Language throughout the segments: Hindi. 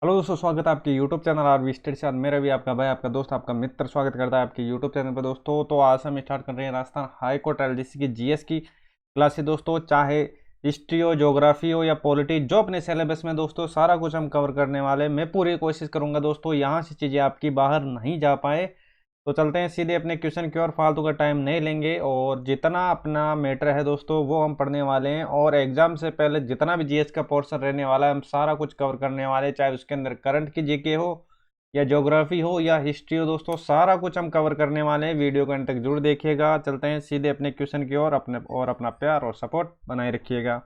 हेलो दोस्तों, स्वागत है आपके यूट्यूब चैनल आरवी स्टडी के साथ। मेरा भी आपका भाई, आपका दोस्त, आपका मित्र स्वागत करता है आपके यूट्यूब चैनल पर दोस्तों। तो आज हम स्टार्ट कर रहे हैं राजस्थान हाई कोर्ट एलडीसी की जीएस की क्लासेस दोस्तों। चाहे हिस्ट्री हो, ज्योग्राफी हो या पॉलिटी, जो अपने सिलेबस में दोस्तों सारा कुछ हम कवर करने वाले हैं। मैं पूरी कोशिश करूंगा दोस्तों यहाँ से चीज़ें आपकी बाहर नहीं जा पाए। तो चलते हैं सीधे अपने क्वेश्चन की ओर, फालतू का टाइम नहीं लेंगे और जितना अपना मैटर है दोस्तों वो हम पढ़ने वाले हैं। और एग्जाम से पहले जितना भी जीएस का पोर्शन रहने वाला है हम सारा कुछ कवर करने वाले हैं, चाहे उसके अंदर करंट की जीके हो या ज्योग्राफी हो या हिस्ट्री हो दोस्तों, सारा कुछ हम कवर करने वाले हैं। वीडियो को अंत तक जरूर देखिएगा। चलते हैं सीधे अपने क्वेश्चन की ओर, अपना प्यार और सपोर्ट बनाए रखिएगा।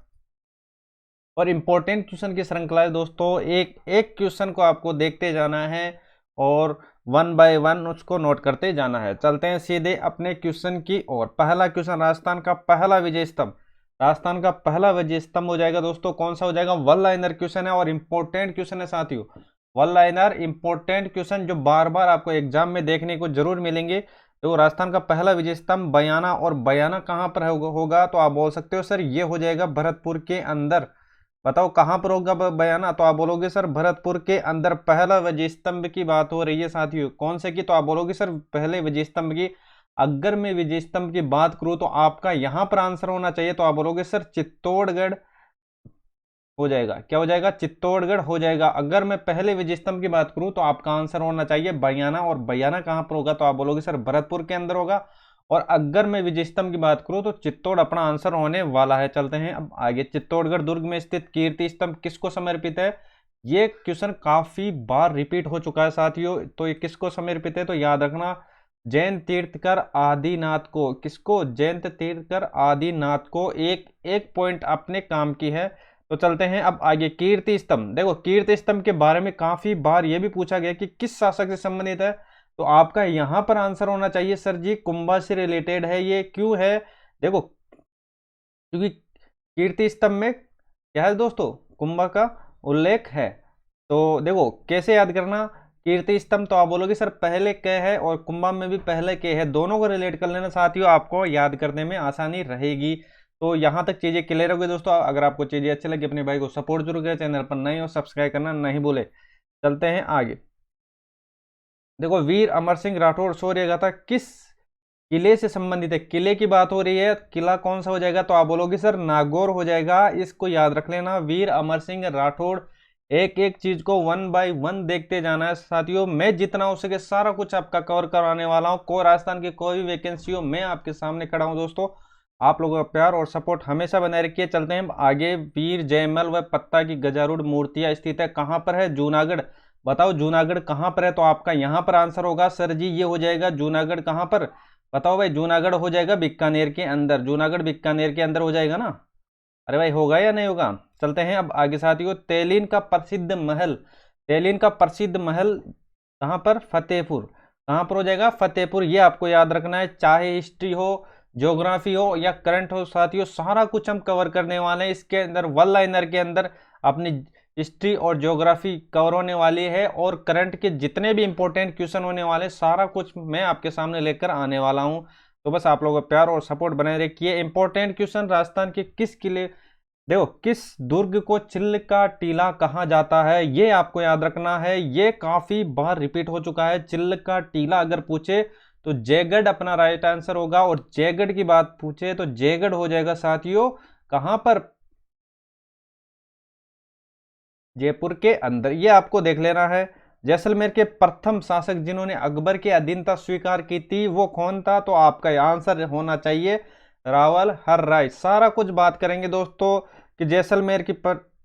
और इम्पोर्टेंट क्वेश्चन की श्रृंखला है दोस्तों, एक एक क्वेश्चन को आपको देखते जाना है और वन बाय वन उसको नोट करते जाना है। चलते हैं सीधे अपने क्वेश्चन की ओर। पहला क्वेश्चन, राजस्थान का पहला विजय स्तंभ। राजस्थान का पहला विजय स्तंभ हो जाएगा दोस्तों, कौन सा हो जाएगा? वन लाइनर क्वेश्चन है और इंपॉर्टेंट क्वेश्चन है साथियों। वन लाइनर इंपॉर्टेंट क्वेश्चन जो बार बार आपको एग्जाम में देखने को जरूर मिलेंगे। तो राजस्थान का पहला विजय स्तंभ बयाना, और बयाना कहां पर होगा? तो आप बोल सकते हो सर ये हो जाएगा भरतपुर के अंदर। बताओ कहां पर होगा बयाना? तो आप बोलोगे सर भरतपुर के अंदर। पहला वजह स्तंभ की बात हो रही है साथियों, कौन से की? तो आप बोलोगे सर पहले वजह स्तंभ की। अगर मैं विजय स्तंभ की बात करूं तो आपका यहां पर आंसर होना चाहिए, तो आप बोलोगे सर चित्तौड़गढ़ हो जाएगा। क्या हो जाएगा? चित्तौड़गढ़ हो जाएगा। अगर मैं पहले विजय स्तंभ की बात करूं तो आपका आंसर होना चाहिए बयाना, और बयाना कहां पर होगा? तो आप बोलोगे सर भरतपुर के अंदर होगा। और अगर मैं विजय स्तंभ की बात करूं तो चित्तौड़ अपना आंसर होने वाला है। चलते हैं अब आगे। चित्तौड़गढ़ दुर्ग में स्थित कीर्ति स्तंभ किसको समर्पित है? ये क्वेश्चन काफी बार रिपीट हो चुका है साथियों। तो ये किसको समर्पित है? तो याद रखना, जैन तीर्थकर आदिनाथ को। किसको? जैन तीर्थकर आदिनाथ को। एक एक पॉइंट अपने काम की है। तो चलते हैं अब आगे। कीर्ति स्तंभ, देखो कीर्ति स्तंभ के बारे में काफी बार यह भी पूछा गया कि किस शासक से संबंधित है। तो आपका यहां पर आंसर होना चाहिए सर जी कुंभा से रिलेटेड है। ये क्यों है? देखो क्योंकि कीर्ति स्तंभ में क्या है दोस्तों? कुंभा का उल्लेख है। तो देखो कैसे याद करना, कीर्ति स्तंभ तो आप बोलोगे सर पहले के है और कुंभा में भी पहले के है, दोनों को रिलेट कर लेना साथियों, आपको याद करने में आसानी रहेगी। तो यहां तक चीजें क्लियर हो गई दोस्तों। अगर आपको चीजें अच्छी लगी अपने भाई को सपोर्ट जरूर करें, चैनल पर नए हो सब्सक्राइब करना नहीं भूले। चलते हैं आगे। देखो वीर अमर सिंह राठौड़ शौर्य गाथा किस किले से संबंधित है? किले की बात हो रही है, किला कौन सा हो जाएगा? तो आप बोलोगे सर नागौर हो जाएगा। इसको याद रख लेना। वीर अमर सिंह राठौड़, एक एक चीज को वन बाय वन देखते जाना है साथियों। मैं जितना हो सके सारा कुछ आपका कवर कराने वाला हूँ। को राजस्थान की कोई भी वैकेंसी हो मैं आपके सामने खड़ा हूँ दोस्तों। आप लोगों का प्यार और सपोर्ट हमेशा बनाए रखिए। चलते हैं आगे। वीर जयमल व पत्ता की गजारूढ़ मूर्तियां स्थित है कहां पर है? जूनागढ़। बताओ जूनागढ़ कहां पर है? तो आपका यहां पर आंसर होगा सर जी ये हो जाएगा जूनागढ़। कहां पर? बताओ भाई। जूनागढ़ हो जाएगा बीकानेर के अंदर। जूनागढ़ बीकानेर के अंदर हो जाएगा ना? अरे भाई होगा या नहीं होगा? चलते हैं अब आगे साथियों। तेलीन का प्रसिद्ध महल। तेलीन का प्रसिद्ध महल कहां पर? फतेहपुर। कहां पर हो जाएगा? फतेहपुर। ये आपको याद रखना है। चाहे हिस्ट्री हो, ज्योग्राफी हो या करंट हो साथियों, सारा कुछ हम कवर करने वाले हैं इसके अंदर। वन लाइनर के अंदर अपनी हिस्ट्री और ज्योग्राफी कवर होने वाली है, और करंट के जितने भी इंपॉर्टेंट क्वेश्चन होने वाले सारा कुछ मैं आपके सामने लेकर आने वाला हूं। तो बस आप लोगों का प्यार और सपोर्ट बनाए रखिए। इंपॉर्टेंट क्वेश्चन, राजस्थान के किस किले, देखो किस दुर्ग को चिल्ल का टीला कहा जाता है? ये आपको याद रखना है। ये काफी बार रिपीट हो चुका है। चिल्ल का टीला अगर पूछे तो जयगढ़ अपना राइट आंसर होगा, और जयगढ़ की बात पूछे तो जयगढ़ हो जाएगा साथियों। कहां पर? जयपुर के अंदर। ये आपको देख लेना है। जैसलमेर के प्रथम शासक जिन्होंने अकबर की अधीनता स्वीकार की थी वो कौन था? तो आपका आंसर होना चाहिए रावल हर राय। सारा कुछ बात करेंगे दोस्तों कि जैसलमेर की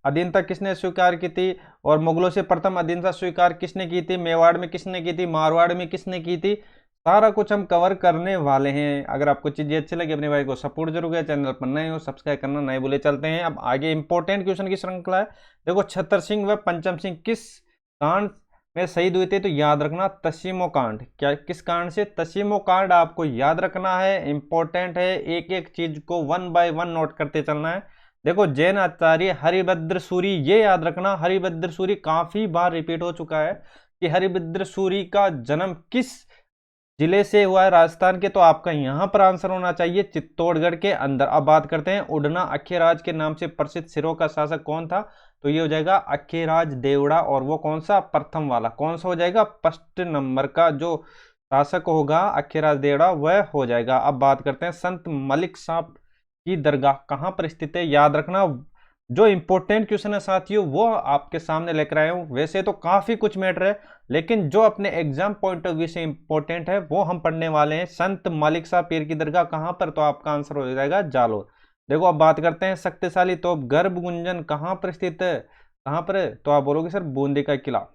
अधीनता किसने स्वीकार की थी, और मुगलों से प्रथम अधीनता स्वीकार किसने की थी, मेवाड़ में किसने की थी, मारवाड़ में किसने की थी, सारा कुछ हम कवर करने वाले हैं। अगर आपको चीजें अच्छी लगी अपने भाई को सपोर्ट जरूर करें, चैनल पर नए हो सब्सक्राइब करना नहीं भूले। चलते हैं अब आगे। इंपॉर्टेंट क्वेश्चन की श्रृंखला है। देखो छतर सिंह व पंचम सिंह किस कांड में शहीद हुए थे? तो याद रखना तसीमो कांड। क्या किस कांड से? तसीमो कांड आपको याद रखना है। इंपॉर्टेंट है, एक एक चीज को वन बाय वन नोट करते चलना है। देखो जैन आचार्य हरिभद्र सूरी, ये याद रखना। हरिभद्र सूरी काफी बार रिपीट हो चुका है कि हरिभद्र सूरी का जन्म किस जिले से हुआ है राजस्थान के, तो आपका यहाँ पर आंसर होना चाहिए चित्तौड़गढ़ के अंदर। अब बात करते हैं उड़ना अखेराज के नाम से प्रसिद्ध सिरों का शासक कौन था, तो ये हो जाएगा अखेराज देवड़ा। और वो कौन सा, प्रथम वाला, कौन सा हो जाएगा, फर्स्ट नंबर का जो शासक होगा अखेराज देवड़ा वह हो जाएगा। अब बात करते हैं संत मलिक साहब की दरगाह कहाँ पर स्थित है। याद रखना जो इंपॉर्टेंट क्वेश्चन है साथियों वो आपके सामने लेकर आया हूं। वैसे तो काफी कुछ मैटर है, लेकिन जो अपने एग्जाम पॉइंट ऑफ व्यू से इंपॉर्टेंट है वो हम पढ़ने वाले हैं। संत मालिक साहब पीर की दरगाह कहां पर, तो आपका आंसर हो जाएगा जालोर। देखो अब बात करते हैं शक्तिशाली तोप गर्भ गुंजन कहां पर स्थित है, कहां पर है, तो आप बोलोगे सर बूंदी का किला।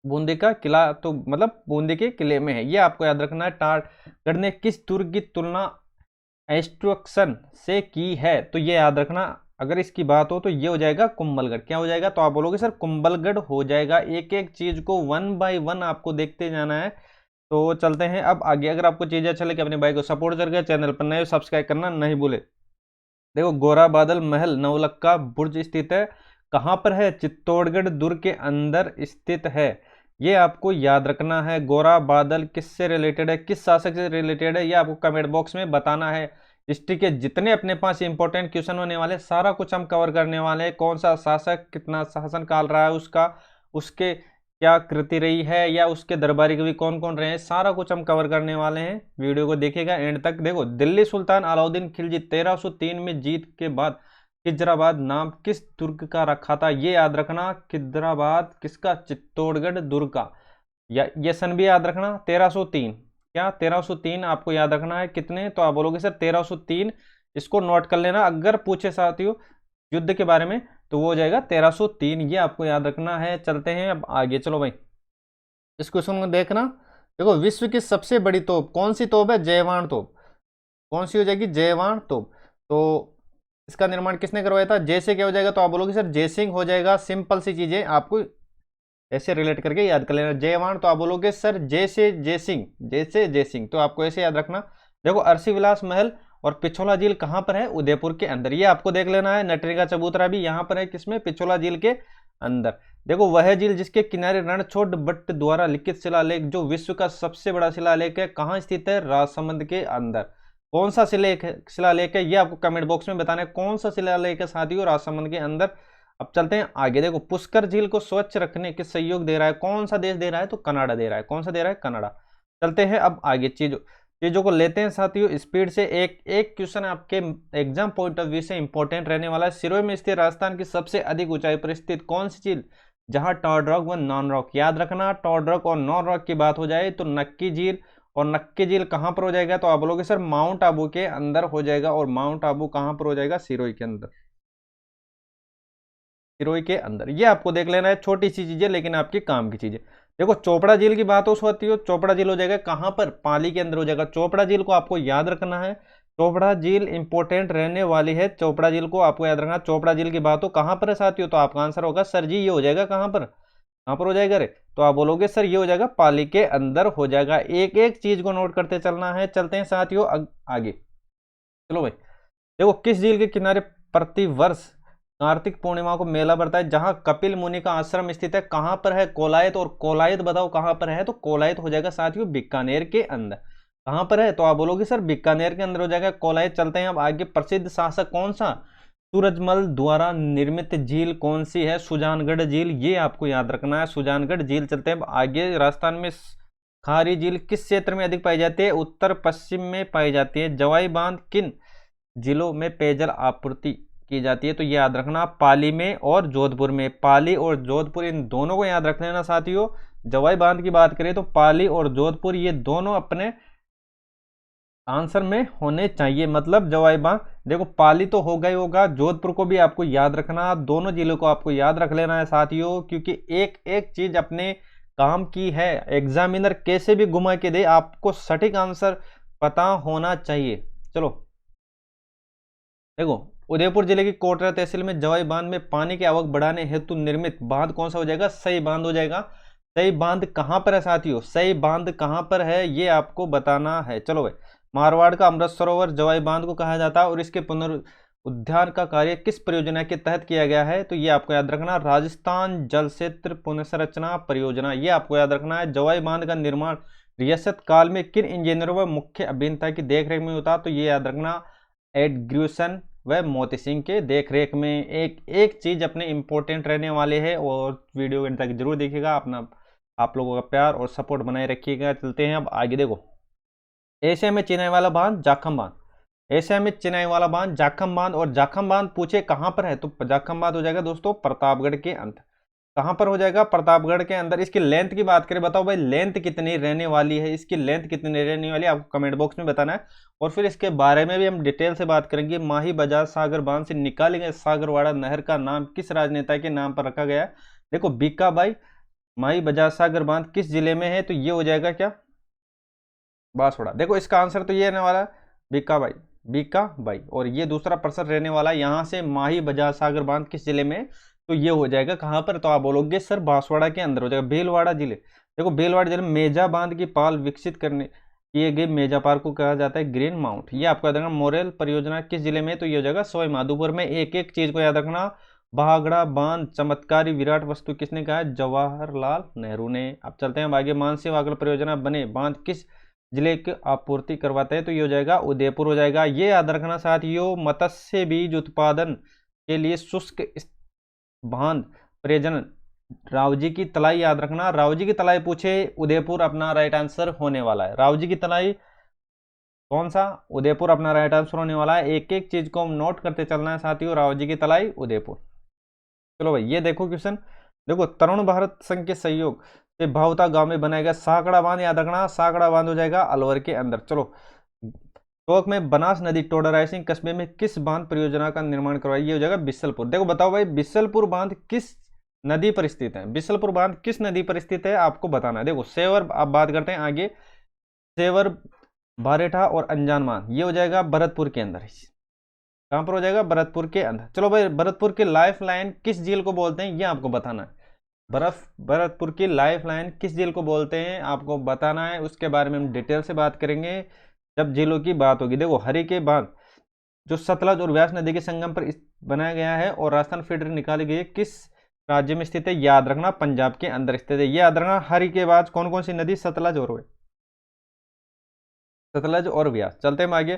बूंदी का किला तो मतलब बूंदी के किले में है, ये आपको याद रखना है। टारगढ़ ने किस दुर्ग की तुलना एस्ट्रक्शन से की है, तो ये याद रखना। अगर इसकी बात हो तो ये हो जाएगा कुंभलगढ़। क्या हो जाएगा, तो आप बोलोगे सर कुंभलगढ़ हो जाएगा। एक एक चीज को वन बाय वन आपको देखते जाना है। तो चलते हैं अब आगे। अगर आपको चीजें अच्छा लगे अपने भाई को सपोर्ट करके चैनल पर नए सब्सक्राइब करना नहीं भूले। देखो गोरा बादल महल नवलखा बुर्ज स्थित है, कहां पर है, चित्तौड़गढ़ दुर्ग के अंदर स्थित है। ये आपको याद रखना है। गोरा बादल किससे रिलेटेड है, किस शासक से रिलेटेड है, ये आपको कमेंट बॉक्स में बताना है। हिस्ट्री के जितने अपने पास इंपॉर्टेंट क्वेश्चन होने वाले सारा कुछ हम कवर करने वाले हैं। कौन सा शासक कितना शासन काल रहा है उसका, उसके क्या कृति रही है, या उसके दरबारी कवि कौन कौन रहे हैं, सारा कुछ हम कवर करने वाले हैं। वीडियो को देखिएगा एंड तक। देखो दिल्ली सुल्तान अलाउद्दीन खिलजी 1303 में जीत के बाद खिजराबाद नाम किस दुर्ग का रखा था, ये याद रखना। खिजराबाद किसका, चित्तौड़गढ़ दुर्ग का। या ये सन भी याद रखना 1303। क्या 1303 आपको याद रखना है। कितने, तो आप बोलोगे सर 1303। इसको नोट कर लेना, अगर पूछे साथियों युद्ध के बारे में तो वो हो जाएगा 1303, ये आपको याद रखना है। चलते हैं अब आगे, चलो भाई इस क्वेश्चन को देखना। देखो विश्व की सबसे बड़ी तोप कौन सी तोप है, जयवान तोप। कौन सी हो जाएगी, जयवान तोप। तो इसका निर्माण किसने करवाया था, जैसे क्या हो जाएगा, तो आप बोलोगे सर जयसिंह हो जाएगा। सिंपल सी चीजें आपको ऐसे रिलेट करके याद कर लेना। जयवान तो आप बोलोगे सर जैसे जयसिंह, जैसे जयसिंह, तो आपको ऐसे याद रखना। देखो अरसी विलास महल और पिछोला झील कहां पर है, उदयपुर के अंदर, ये आपको देख लेना है। नटरी का चबूतरा भी यहां पर है, किसमें, पिछोला झील के अंदर। देखो वह झील जिसके किनारे रणछोड़ भट्ट द्वारा लिखित शिलालेख जो विश्व का सबसे बड़ा शिलालेख है, कहां स्थित है, राजसमंद के अंदर। कौन सा शिलालेख है, ये आपको कमेंट बॉक्स में बताना है कौन सा शिलालेख है साथियों, राजसमंद के अंदर। अब चलते हैं आगे। देखो पुष्कर झील को स्वच्छ रखने के सहयोग दे रहा है, कौन सा देश दे रहा है, तो कनाडा दे रहा है। कौन सा दे रहा है, कनाडा। चलते हैं अब आगे, चीजों को लेते हैं साथियों स्पीड से। एक एक क्वेश्चन आपके एग्जाम पॉइंट ऑफ व्यू से इंपॉर्टेंट रहने वाला है। सिरोही में स्थित राजस्थान की सबसे अधिक ऊंचाई पर स्थित कौन सी झील, जहां टॉड रॉक व नॉन रॉक, याद रखना टॉड रॉक और नॉन रॉक की बात हो जाए तो नक्की झील। और नक्की झील कहां पर हो जाएगा, तो आप बोलोगे सर माउंट आबू के अंदर हो जाएगा। और माउंट आबू कहां पर हो जाएगा, सिरोही के अंदर, सिरोही के अंदर। ये आपको देख लेना है, छोटी सी चीजें लेकिन आपकी काम की चीजें। देखो चोपड़ा झील की बात हो होती हो, चोपड़ा झील हो जाएगा कहां पर, पाली के अंदर हो जाएगा। चोपड़ा झील को आपको याद रखना है, चोपड़ा झील इंपॉर्टेंट रहने वाली है। चोपड़ा झील को आपको याद रखना। चोपड़ा झील की बात हो कहां पर है साथियों, तो आपका आंसर होगा सर जी ये हो जाएगा कहां पर, कहां पर हो जाएगा रे, तो आप बोलोगे सर ये हो जाएगा पाली के अंदर हो जाएगा। एक एक चीज को नोट करते चलना है। चलते हैं साथियों आगे, चलो भाई। देखो किस झील के किनारे प्रतिवर्ष कार्तिक पूर्णिमा को मेला बढ़ता है, जहां कपिल मुनि का आश्रम स्थित है, कहां पर है, कोलायत। और कोलायत बताओ कहां पर है, तो कोलायत हो जाएगा साथियों बीकानेर के अंदर। कहां पर है, तो आप बोलोगे सर बीकानेर के अंदर हो जाएगा कोलायत। चलते हैं अब आगे। प्रसिद्ध शासक कौन सा, सूरजमल द्वारा निर्मित झील कौन सी है, सुजानगढ़ झील, ये आपको याद रखना है, सुजानगढ़ झील। चलते हैं अब आगे। राजस्थान में खारी झील किस क्षेत्र में अधिक पाई जाती है, उत्तर पश्चिम में पाई जाती है। जवाई बांध किन जिलों में पेयजल आपूर्ति की जाती है, तो ये याद रखना पाली में और जोधपुर में। पाली और जोधपुर इन दोनों को याद रख लेना साथियों। जवाई बांध की बात करें तो पाली और जोधपुर ये दोनों अपने आंसर में होने चाहिए, मतलब जवाई बांध। देखो पाली तो होगा ही होगा, जोधपुर को भी आपको याद रखना, दोनों जिलों को आपको याद रख लेना है साथियों, क्योंकि एक एक चीज अपने काम की है। एग्जामिनर कैसे भी घुमा के दे, आपको सटीक आंसर पता होना चाहिए। चलो देखो उदयपुर जिले की कोटरा तहसील में जवाई बांध में पानी की आवक बढ़ाने हेतु निर्मित बांध कौन सा हो जाएगा, सही बांध हो जाएगा। सही बांध कहां पर है साथियों, सही बांध कहां पर है ये आपको बताना है। चलो भाई मारवाड़ का अमृत सरोवर जवाई बांध को कहा जाता है, और इसके पुनरुद्धार का कार्य किस परियोजना के तहत किया गया है, तो ये आपको याद रखना राजस्थान जल क्षेत्र पुनर्संरचना परियोजना, ये आपको याद रखना है। जवाई बांध का निर्माण रियासत काल में किन इंजीनियरों व मुख्य अभियंता की देखरेख में होता, तो ये याद रखना एडग्रूसन व मोती सिंह के देखरेख में। एक एक चीज अपने इंपॉर्टेंट रहने वाले हैं और वीडियो के अंत तक जरूर देखिएगा। अपना आप लोगों का प्यार और सपोर्ट बनाए रखिएगा। चलते हैं अब आगे। देखो, एशिया में चिनाई वाला बांध जाखम बांध, एशिया में चिनाई वाला बांध जाखम बांध, और जाखम बांध पूछे कहां पर है, तो जाखम बांध हो जाएगा दोस्तों प्रतापगढ़ के अंदर। कहां पर हो जाएगा, प्रतापगढ़ के अंदर। इसकी लेंथ की बात करें, बताओ भाई लेंथ कितनी रहने वाली है, इसकी लेंथ कितनी रहने वाली है, आपको कमेंट बॉक्स में बताना है। और फिर इसके बारे में भी हम डिटेल से बात करेंगे। माही बजाज सागर बांध से निकाले गए सागरवाड़ा नहर का नाम किस राजनेता के नाम पर रखा गया है। देखो, बीकाबाई माही बजाज सागर बांध किस जिले में है, तो ये हो जाएगा क्या, बांसवाड़ा। देखो, इसका आंसर तो ये रहने वाला है बीकाबाई, बीकाबाई। और ये दूसरा प्रश्न रहने वाला है यहां से माही बजाज सागर बांध किस जिले में, तो ये हो जाएगा कहां पर, तो आप बोलोगे सर बांसवाड़ा के अंदर हो जाएगा, भीलवाड़ा जिले। देखो, भीलवाड़ा जिले में मेजा बांध की पाल विकसित करने किए गए मेजा पार्क को कहा जाता है ग्रीन माउंट। ये आपको याद रखना। मोरेल परियोजना किस जिले में, तो ये हो जाएगा सवाई माधोपुर में। एक एक चीज को याद रखना। भागड़ा बांध चमत्कारी विराट वस्तु किसने कहा है, जवाहरलाल नेहरू ने। अब चलते हैं आगे। मानसी वागल परियोजना बने बांध किस जिले की आपूर्ति करवाते हैं, तो ये हो जाएगा उदयपुर हो जाएगा। ये याद रखना साथियों, मत्स्य बीज उत्पादन के लिए शुष्क बांध प्रयोजन रावजी की तलाई याद रखना। रावजी की तलाई पूछे उदयपुर अपना राइट आंसर होने वाला है। रावजी की तलाई कौन सा, उदयपुर अपना राइट आंसर होने वाला है। एक एक चीज को हम नोट करते चलना है साथियों। रावजी की तलाई उदयपुर। चलो भाई, ये देखो क्वेश्चन। देखो, तरुण भारत संघ के सहयोग से भावता गांव में बनाया गया साकड़ा बांध याद रखना। साकड़ा बांध हो जाएगा अलवर के अंदर। चलो, टोंक में बनास नदी टोडा रायसिंह कस्बे में किस बांध परियोजना का निर्माण करवाया, ये हो जाएगा बिसलपुर। देखो बताओ भाई, बिसलपुर बांध किस नदी पर स्थित है, बिसलपुर बांध किस नदी पर स्थित है, आपको बताना है। देखो, सेवर आप बात करते हैं आगे, सेवर बारेठा और अनजान बांध ये हो जाएगा भरतपुर के अंदर। कहां पर हो जाएगा, भरतपुर के अंदर। चलो भाई, भरतपुर की लाइफ लाइन किस झील को बोलते हैं, ये आपको बताना है। भरतपुर की लाइफ लाइन किस झील को बोलते हैं, आपको बताना है। उसके बारे में हम डिटेल से बात करेंगे जब झीलों की बात होगी। देखो, हरि के बांध जो सतलज और व्यास नदी के संगम पर बनाया गया है और राजस्थान फीडर निकाली गई है, किस राज्य में स्थित है, याद रखना पंजाब के अंदर स्थित है। ये याद रखना। हरि के बाद कौन कौन सी नदी, सतलज और व्यास। चलते हैं आगे।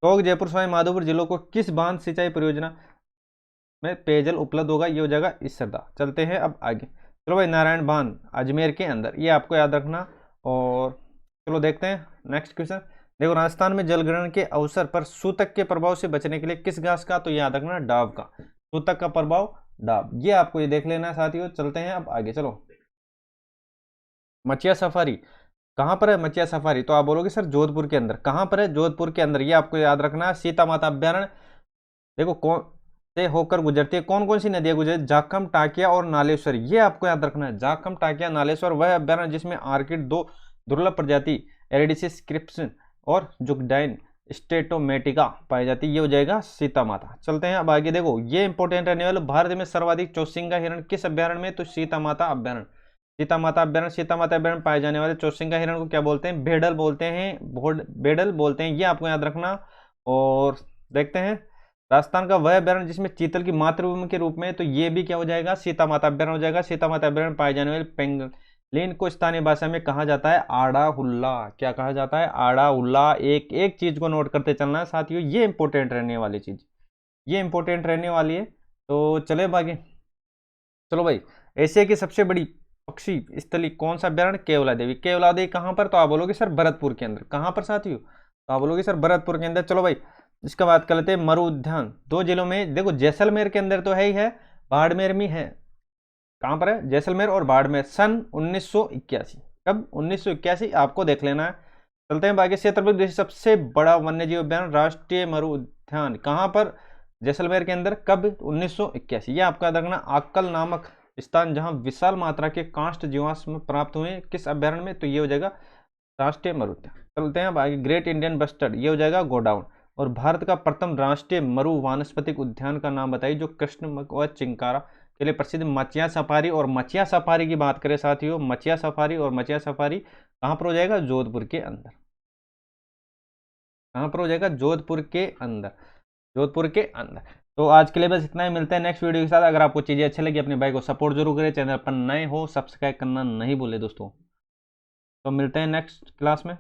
टोंक जयपुर सवाई माधोपुर जिलों को किस बांध सिंचाई परियोजना में पेयजल उपलब्ध होगा, ये हो जाएगा इसरदा। चलते हैं अब आगे। चलो भाई, नारायण बांध अजमेर के अंदर, ये आपको याद रखना। और चलो देखते हैं नेक्स्ट क्वेश्चन। देखो, राजस्थान में जलग्रहण के अवसर पर सूतक के प्रभाव से बचने के लिए किस घास का, तो याद रखना डाब का। सूतक का प्रभाव डाब, ये आपको ये देख लेना है साथियों। चलते हैं अब आगे। चलो, मचिया सफारी कहां पर है, मचिया सफारी, तो आप बोलोगे सर जोधपुर के अंदर। कहां पर है, जोधपुर के अंदर। ये आपको याद रखना है। सीता माता अभ्यारण्य देखो कौन से होकर गुजरती है, कौन कौन सी नदियां गुजरती, जाखम टाकिया और नालेश्वर, ये आपको याद रखना है। जाखम टाकिया नालेश्वर वह अभ्यारण्य जिसमें आर्किड दो दुर्लभ प्रजाति एरिडिसिस क्रिप्सन और जुगडाइन स्टेटोमेटिका पाई जाती है, ये हो जाएगा सीता माता। चलते हैं अब आगे। देखो, ये इंपॉर्टेंट रहने वाला, भारत में सर्वाधिक चौसिंगा हिरण किस अभ्यारण्य में, तो सीता माता अभ्यारण्य। सीता माता अभ्यारण्य, सीता माता अभ्यारण्य पाए जाने वाले चौसिंगा हिरण को क्या बोलते हैं, भेड़ल बोलते हैं, भेड़ल बोलते हैं, ये आपको याद रखना। और देखते हैं राजस्थान का वह अभ्यारण्य जिसमें चीतल की मातृभूमि के रूप में, तो ये भी क्या हो जाएगा, सीता माता अभ्यारण्य हो जाएगा। सीता माता अभ्यारण्य पाए जाने वाले पेंगलिन को स्थानीय भाषा में कहा जाता है आड़ा हुल्ला। क्या कहा जाता है, आड़ा हुल्ला। एक एक चीज को नोट करते चलना है साथियों, ये इंपॉर्टेंट रहने वाली चीज, ये इंपॉर्टेंट रहने वाली है। तो चले भागे। चलो भाई, एशिया की सबसे बड़ी पक्षी स्थली कौन सा अभ्यारण्य, केवला देवी। केवला देवी कहां पर, तो आप बोलोगे सर भरतपुर के अंदर। कहां पर साथियों, तो आप बोलोगे सर भरतपुर के अंदर। चलो भाई, इसका बात कर लेते हैं मरु उद्यान दो जिलों में। देखो, जैसलमेर के अंदर तो है ही है, बाड़मेर में है। कहां पर है, जैसलमेर और बाड़मेर। सन 1981, कब 1981, आपको देख लेना है। चलते हैं बाकी। क्षेत्र सबसे बड़ा वन्य जीव अभ्यारण्य राष्ट्रीय मरु उद्यान कहां पर, जैसलमेर के अंदर, कब 1981। ये आपका देखना आक्कल नामक स्थान जहां विशाल मात्रा के काष्ठ जीवाश्म प्राप्त हुए, किस अभ्यारण्य में, तो ये हो जाएगा राष्ट्रीय मरु उद्यान। चलते हैं अब आगे। ग्रेट इंडियन बस्टर्ड, ये हो जाएगा गोडाउन। और भारत का प्रथम राष्ट्रीय मरु वानस्पतिक उद्यान का नाम बताइए जो कृष्णमृग व चिंकारा के लिए प्रसिद्ध। मचिया सफारी, और मचिया सफारी की बात करें साथियों, मचिया सफारी और मचिया सफारी कहां पर हो जाएगा, जोधपुर के अंदर। कहां पर हो जाएगा, जोधपुर के अंदर, जोधपुर के अंदर। तो आज के लिए बस इतना ही, मिलते हैं नेक्स्ट वीडियो के साथ। अगर आपको चीजें अच्छी लगी अपने भाई को सपोर्ट जरूर करें, चैनल पर नए हो सब्सक्राइब करना नहीं भूले दोस्तों। तो मिलते हैं नेक्स्ट क्लास में।